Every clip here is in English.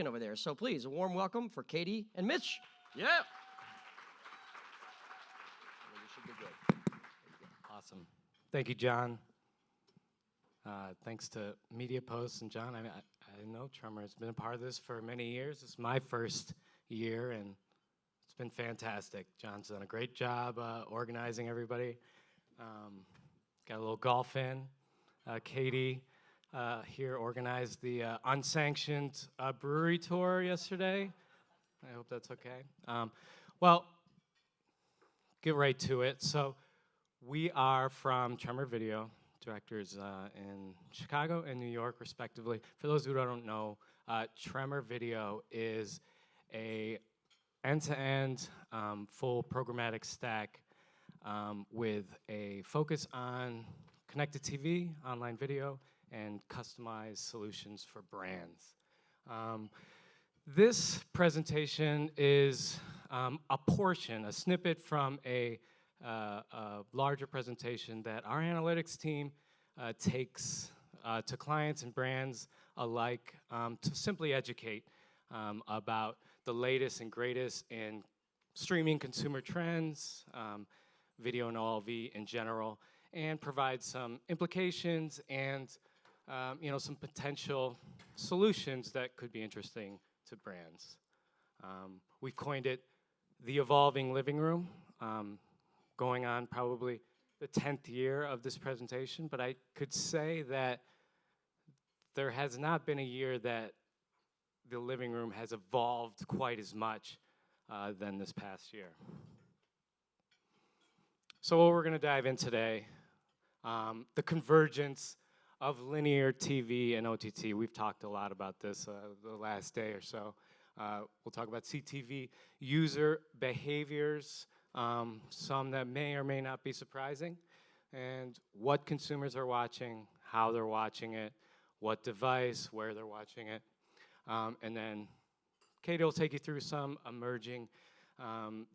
over there. So please, a warm welcome for Katie and Mitch. Yeah. You should be good. Awesome. Thank you, John. Thanks to Media Post and John. I know Tremor has been a part of this for many years. It's my first year, and it's been fantastic. John's done a great job organizing everybody. Got a little golf in. Katie here organized the unsanctioned brewery tour yesterday. I hope that's okay. Well, get right to it. So we are from Tremor Video, directors in Chicago and New York, respectively. For those who don't know, Tremor Video is a end-to-end full programmatic stack with a focus on connected TV, online video, and customized solutions for brands. This presentation is a portion, a snippet from a larger presentation that our analytics team takes to clients and brands alike to simply educate about the latest and greatest in streaming consumer trends, video and OLV in general, and provide some implications and some potential solutions that could be interesting to brands. We've coined it the evolving living room, going on probably the 10th year of this presentation, but I could say that there has not been a year that the living room has evolved quite as much than this past year. So what we're going to dive in today, the convergence of linear TV and OTT. We've talked a lot about this the last day or so. We'll talk about CTV user behaviors, some that may or may not be surprising, and what consumers are watching, how they're watching it, what device, where they're watching it. And then Katie will take you through some emerging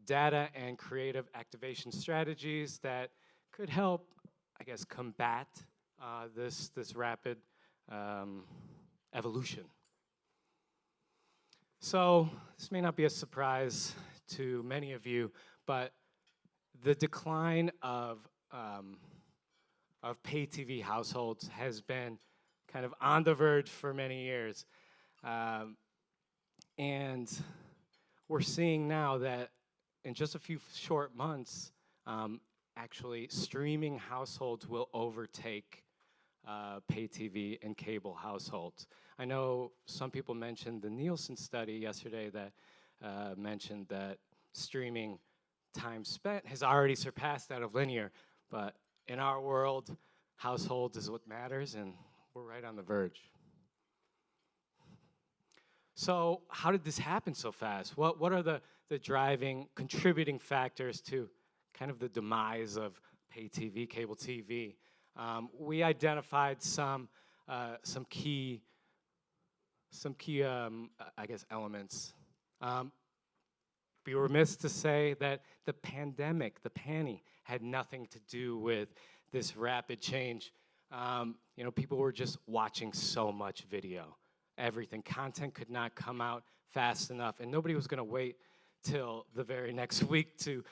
data and creative activation strategies that could help, I guess, combat this rapid evolution. So this may not be a surprise to many of you, but the decline of pay TV households has been kind of on the verge for many years. And we're seeing now that in just a few short months, actually streaming households will overtake pay TV and cable households. I know some people mentioned the Nielsen study yesterday that mentioned that streaming time spent has already surpassed that of linear, but in our world, households is what matters, and we're right on the verge. So how did this happen so fast? What are the driving, contributing factors to kind of the demise of pay TV, cable TV? We identified some key I guess, elements. Be remiss to say that the pandemic, the panny, had nothing to do with this rapid change. People were just watching so much video. Everything, content could not come out fast enough, and nobody was going to wait till the very next week to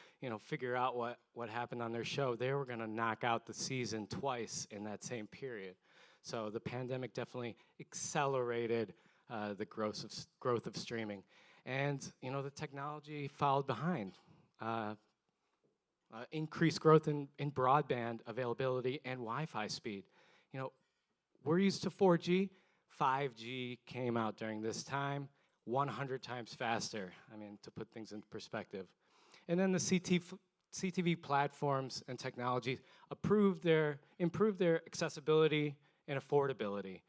figure out what happened on their show. They were going to knock out the season twice in that same period. So the pandemic definitely accelerated the growth of streaming. And the technology followed behind. Increased growth in broadband availability and Wi-Fi speed. We're used to 4G. 5G came out during this time, 100 times faster, to put things in perspective. And then the CTV platforms and technologies improved their accessibility and affordability.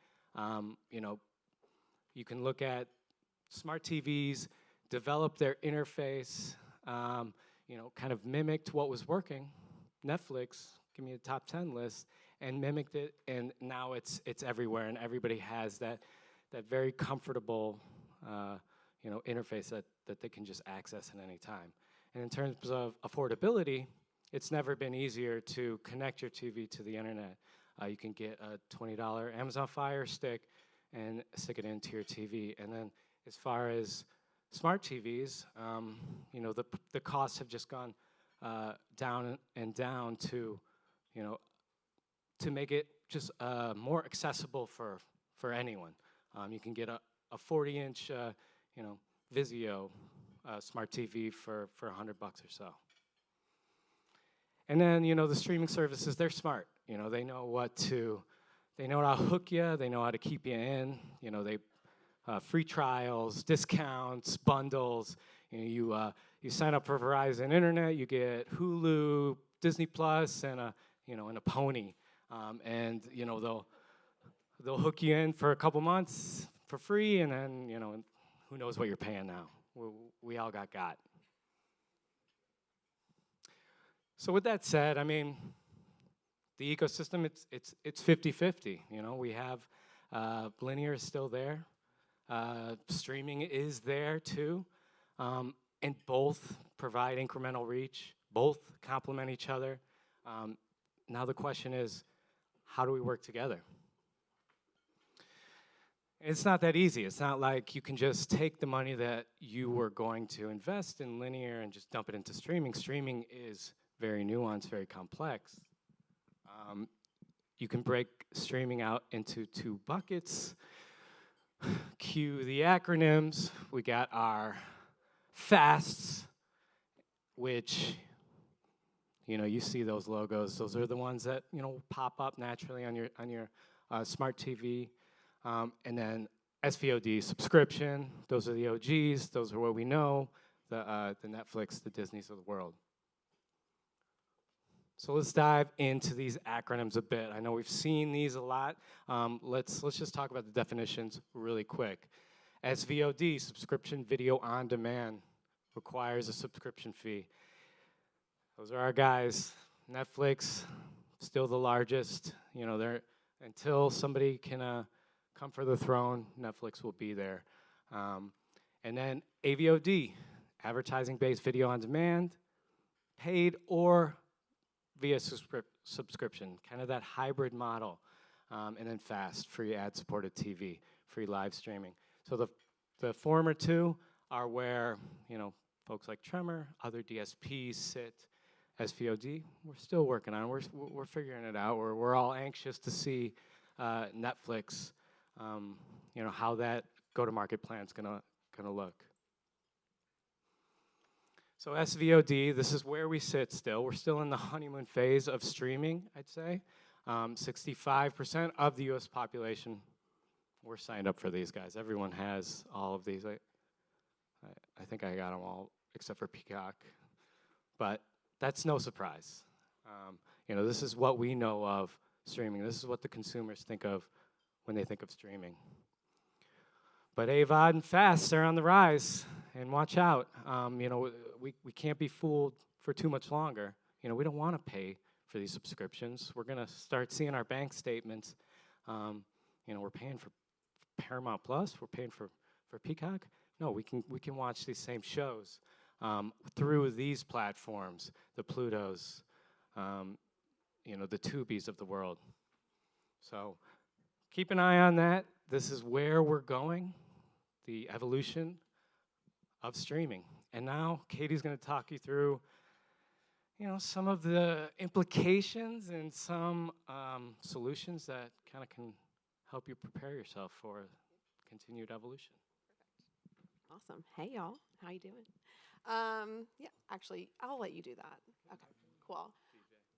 You can look at smart TVs, develop their interface, kind of mimicked what was working. Netflix, give me a top 10 list, and mimicked it, and now it's everywhere, and everybody has that very comfortable interface that they can just access at any time. And in terms of affordability, it's never been easier to connect your TV to the internet. You can get a $20 Amazon Fire Stick and stick it into your TV, and then as far as smart TVs, the costs have just gone down and down to, to make it just more accessible for anyone. You can get a 40-inch, Vizio smart TV for $100 or so. And then, the streaming services, they're smart. They know they know how to hook you, they know how to keep you in. They free trials, discounts, bundles. You sign up for Verizon Internet, you get Hulu, Disney Plus, and a pony. They'll hook you in for a couple months for free, and then who knows what you're paying now. We all got. So with that said, the ecosystem, it's 50-50. We have linear is still there, streaming is there too, and both provide incremental reach, both complement each other. Now the question is, how do we work together? It's not that easy. It's not like you can just take the money that you were going to invest in linear and just dump it into streaming. Streaming is very nuanced, very complex. You can break streaming out into two buckets. Cue the acronyms. We got our FASTs, which, you see those logos. Those are the ones that, pop up naturally on your smart TV. And then SVOD, subscription. Those are the OGs. Those are what we know, the Netflix, the Disneys of the world. So let's dive into these acronyms a bit. I know we've seen these a lot. Let's just talk about the definitions really quick. SVOD, subscription video on demand, requires a subscription fee. Those are our guys. Netflix, still the largest. They're until somebody can come for the throne, Netflix will be there. And then AVOD, advertising-based video on demand, paid or via subscription, kind of that hybrid model. And then FAST, free ad-supported TV, free live streaming. So the former two are where, folks like Tremor, other DSPs sit. SVOD, we're still working on it. We're figuring it out. We're all anxious to see Netflix, how that go-to-market plan's gonna look. So SVOD, this is where we sit still. We're still in the honeymoon phase of streaming, I'd say. 65% of the US population, we're signed up for these guys. Everyone has all of these. I think I got them all except for Peacock. But that's no surprise. This is what we know of streaming. This is what the consumers think of when they think of streaming. But AVOD and FAST are on the rise, and watch out. We can't be fooled for too much longer. We don't want to pay for these subscriptions. We're going to start seeing our bank statements. We're paying for Paramount Plus. We're paying for Peacock. No, we can watch these same shows through these platforms, the Plutos, the Tubies of the world. So keep an eye on that. This is where we're going, the evolution of streaming. And now Katie's going to talk you through, some of the implications and some solutions that kind of can help you prepare yourself for continued evolution. Perfect. Awesome. Hey, y'all. How you doing? Yeah, actually, I'll let you do that. Okay, cool.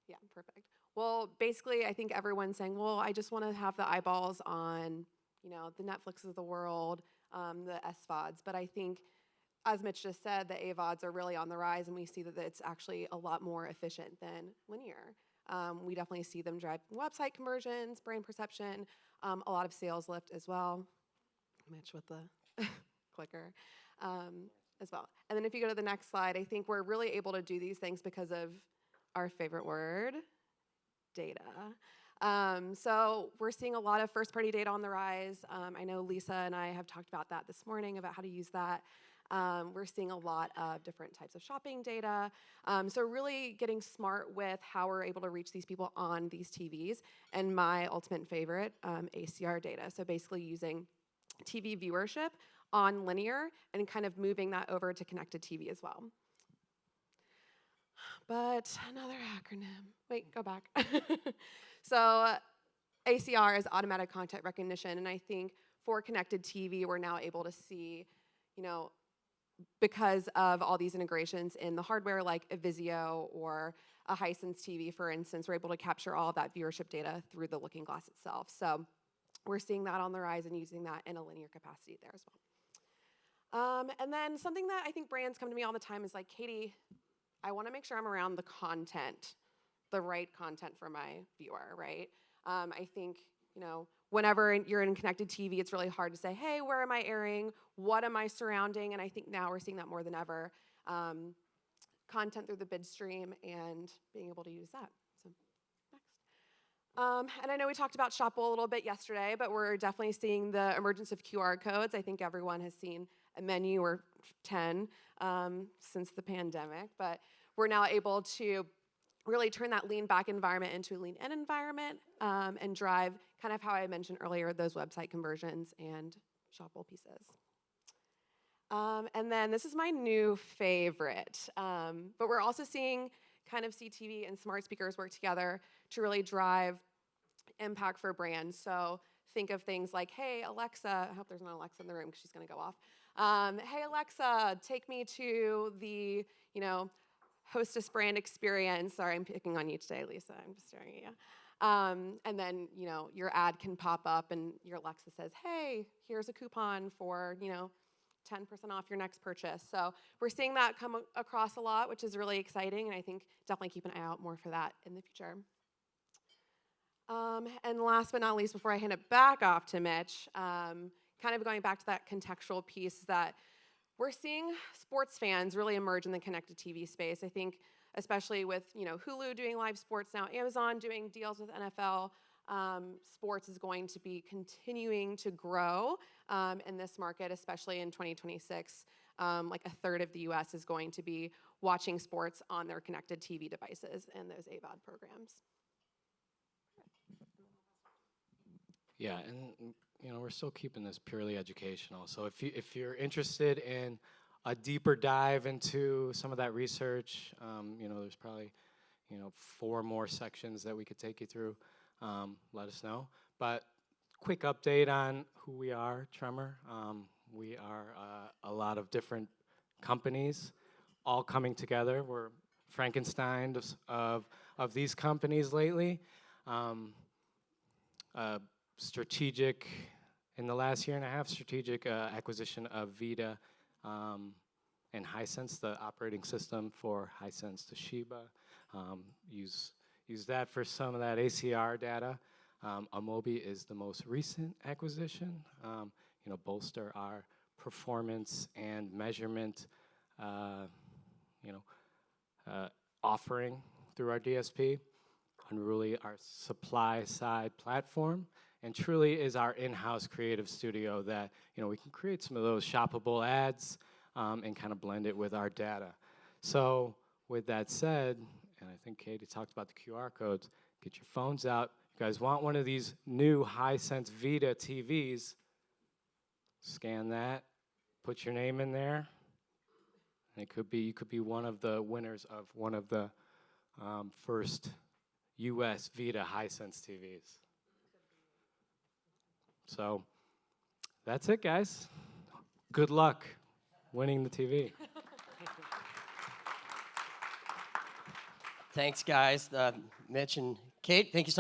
Yeah, perfect. Well, basically, I think everyone's saying, well, I just want to have the eyeballs on, the Netflix of the world, the SVODs. But I think, as Mitch just said, the AVODs are really on the rise, and we see that it's actually a lot more efficient than linear. We definitely see them drive website conversions, brand perception, a lot of sales lift as well. Mitch with the clicker as well. And then if you go to the next slide, I think we're really able to do these things because of our favorite word, data. So we're seeing a lot of first-party data on the rise. I know Lisa and I have talked about that this morning, about how to use that. We're seeing a lot of different types of shopping data. So really getting smart with how we're able to reach these people on these TVs. And my ultimate favorite, ACR data. So basically using TV viewership on linear and kind of moving that over to connected TV as well. But another acronym. Wait, go back. So ACR is automatic content recognition, and I think for connected TV, we're now able to see, because of all these integrations in the hardware like a Vizio or a Hisense TV, for instance, we're able to capture all of that viewership data through the looking glass itself. So we're seeing that on the rise and using that in a linear capacity there as well. And then something that I think brands come to me all the time is like, Katie, I want to make sure I'm around the content, the right content for my viewer, right? I think, whenever you're in connected TV, it's really hard to say, hey, where am I airing? What am I surrounding? And I think now we're seeing that more than ever. Content through the bid stream and being able to use that. So next. And I know we talked about Shopwell a little bit yesterday, but we're definitely seeing the emergence of QR codes. I think everyone has seen a menu or 10 since the pandemic, but we're now able to really turn that lean back environment into a lean in environment and drive kind of how I mentioned earlier, those website conversions and Shopwell pieces. And then this is my new favorite, but we're also seeing kind of CTV and smart speakers work together to really drive impact for brands. So think of things like, hey, Alexa, I hope there's not Alexa in the room because she's gonna go off. Hey, Alexa, take me to the, Hostess brand experience. Sorry, I'm picking on you today, Lisa. I'm just staring at you. And then, your ad can pop up and your Alexa says, hey, here's a coupon for, 10% off your next purchase. So we're seeing that come across a lot, which is really exciting. And I think definitely keep an eye out more for that in the future. And last but not least, before I hand it back off to Mitch, kind of going back to that contextual piece that we're seeing sports fans really emerge in the connected TV space. I think especially with Hulu doing live sports now, Amazon doing deals with NFL, sports is going to be continuing to grow in this market, especially in 2026. Like a third of the US is going to be watching sports on their connected TV devices and those AVOD programs. Yeah, and we're still keeping this purely educational. So if you're interested in a deeper dive into some of that research, there's probably 4 more sections that we could take you through. Let us know. But quick update on who we are, Tremor. We are a lot of different companies all coming together. We're Frankenstein of these companies lately. Strategic, in the last year and a half, strategic acquisition of Vita and Hisense, the operating system for Hisense Toshiba. Use that for some of that ACR data. Amobi is the most recent acquisition. Bolster our performance and measurement, offering through our DSP. Unruly, our supply side platform, and Truly is our in-house creative studio that we can create some of those shoppable ads and kind of blend it with our data. So with that said, and I think Katie talked about the QR codes, get your phones out. You guys want one of these new Hisense Vita TVs, scan that, put your name in there, and you could be one of the winners of one of the first US Vita Hisense TVs. So that's it, guys. Good luck winning the TV. Thanks, guys. Mitch and Kate, thank you so much.